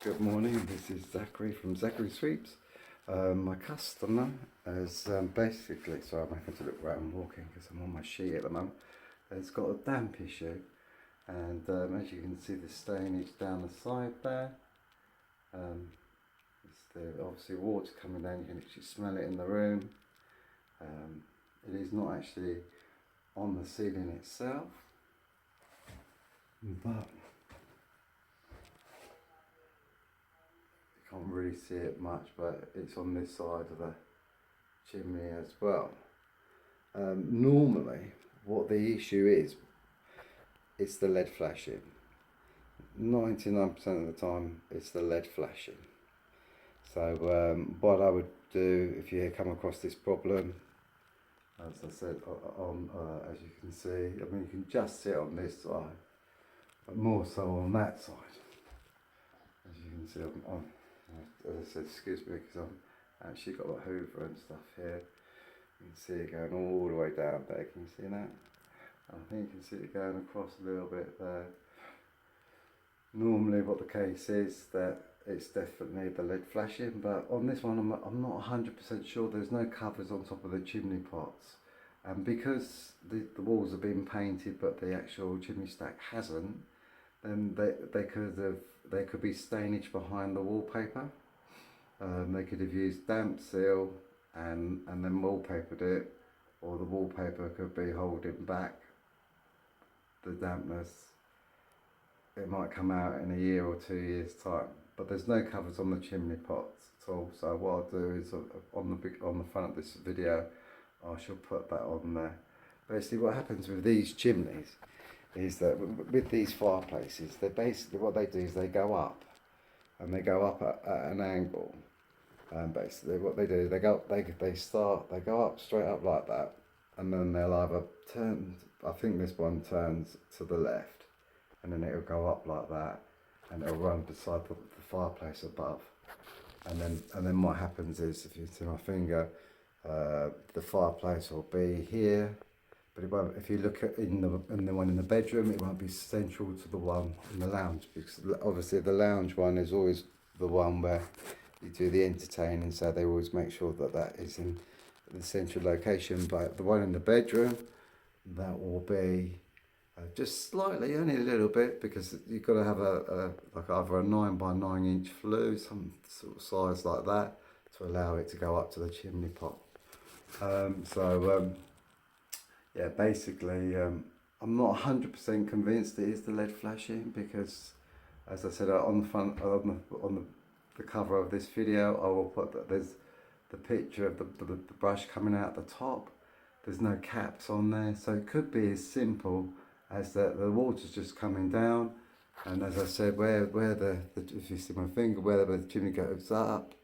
Good morning, this is Zachary from Zachary Sweeps. My customer has basically, sorry I'm having to look where I'm walking because I'm on my sheet at the moment, has got a damp issue, and as you can see the stainage down the side there, obviously water coming down, you can actually smell it in the room. It is not actually on the ceiling itself, but can't really see it much, but it's on this side of the chimney as well. Normally what the issue is, it's the lead flashing. 99% of the time it's the lead flashing. So what I would do if you come across this problem, as I said, as you can see, I mean you can just see it on this side, but more so on that side. As you can see, as I said, excuse me, because I've actually got a hoover and stuff here. You can see it going all the way down there. Can you see that? I think you can see it going across a little bit there. Normally what the case is that it's definitely the lead flashing, but on this one I'm not 100% sure. There's no covers on top of the chimney pots, and because the walls have been painted but the actual chimney stack hasn't, then they could be stainage behind the wallpaper. They could have used damp seal and then wallpapered it, or the wallpaper could be holding back the dampness. It might come out in a year or 2 years time, but there's no covers on the chimney pots at all. So what I'll do is on the front of this video, I shall put that on there. Basically what happens with these chimneys is that with these fireplaces, they basically, what they do is they go up, and they go up at an angle. And basically what they do, they go up straight up like that, and then they'll either turn, I think this one turns to the left, and then it'll go up like that, and it'll run beside the fireplace above. And then what happens is, if you see my finger, the fireplace will be here, but it won't. If you look at in the one in the bedroom, it won't be central to the one in the lounge, because obviously the lounge one is always the one where you do the entertaining, so they always make sure that that is in the central location. But the one in the bedroom, that will be just slightly, only a little bit, because you've got to have like either a 9 by 9 inch flue, some sort of size like that, to allow it to go up to the chimney pot. Yeah, basically, I'm not 100% convinced it is the lead flashing, because, as I said, on the front, on the cover of this video, I will put that there's the picture of the brush coming out the top. There's no caps on there, so it could be as simple as that the water's just coming down, and as I said, where if you see my finger, where the chimney goes up,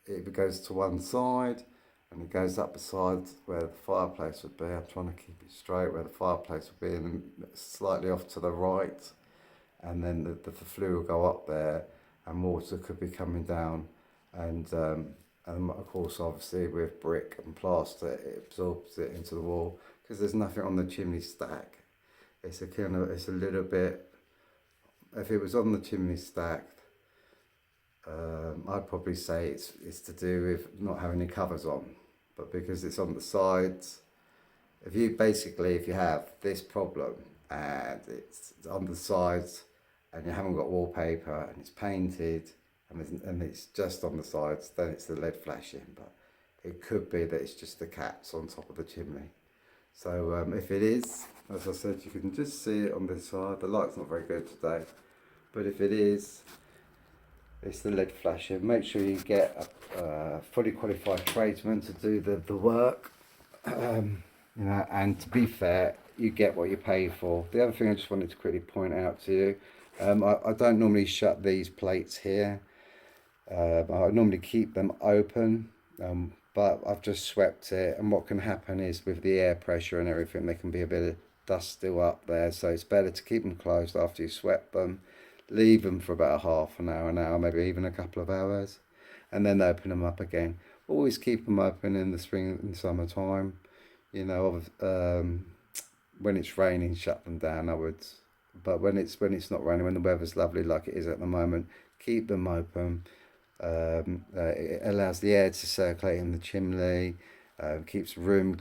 it goes to one side, and it goes up beside where the fireplace would be. I'm trying to keep it straight, where the fireplace would be, and then slightly off to the right, and then the flue will go up there, and water could be coming down, and of course obviously with brick and plaster it absorbs it into the wall, because there's nothing on the chimney stack. It's a little bit, if it was on the chimney stack, I'd probably say it's to do with not having any covers on, but because it's on the sides, if you have this problem and it's on the sides, and you haven't got wallpaper, and it's painted, and it's just on the sides, then it's the lead flashing. But it could be that it's just the caps on top of the chimney. So if it is, as I said, you can just see it on this side. The light's not very good today, but if it is, it's the lead flashing. Make sure you get a fully qualified tradesman to do the work. You know, and to be fair, you get what you pay for. The other thing I just wanted to quickly point out to you, I don't normally shut these plates here. I normally keep them open, but I've just swept it, and what can happen is with the air pressure and everything, there can be a bit of dust still up there, so it's better to keep them closed after you swept them. Leave them for about half an hour, maybe even a couple of hours, and then open them up again. Always keep them open in the spring and summertime. You know, when it's raining, shut them down, I would. But when it's not raining, when the weather's lovely like it is at the moment, keep them open. It allows the air to circulate in the chimney, keeps room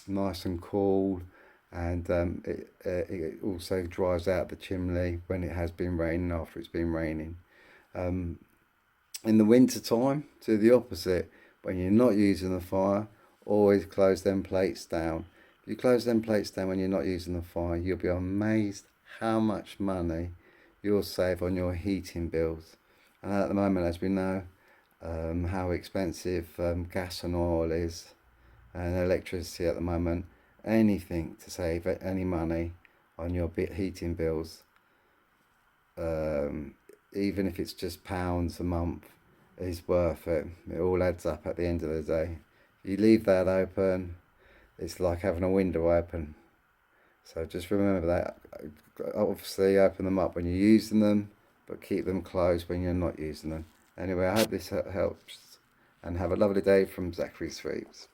nice and cool, and it also dries out the chimney when it has been raining, after it's been raining. In the winter time, do the opposite. When you're not using the fire, always close them plates down. If you close them plates down when you're not using the fire, you'll be amazed how much money you'll save on your heating bills. And at the moment, as we know, how expensive gas and oil is, and electricity at the moment, anything to save any money on your heating bills, even if it's just pounds a month, is worth it. It all adds up at the end of the day. If you leave that open, it's like having a window open. So just remember that. Obviously open them up when you're using them, but keep them closed when you're not using them. Anyway, I hope this helps, and have a lovely day from Zachary Sweeps.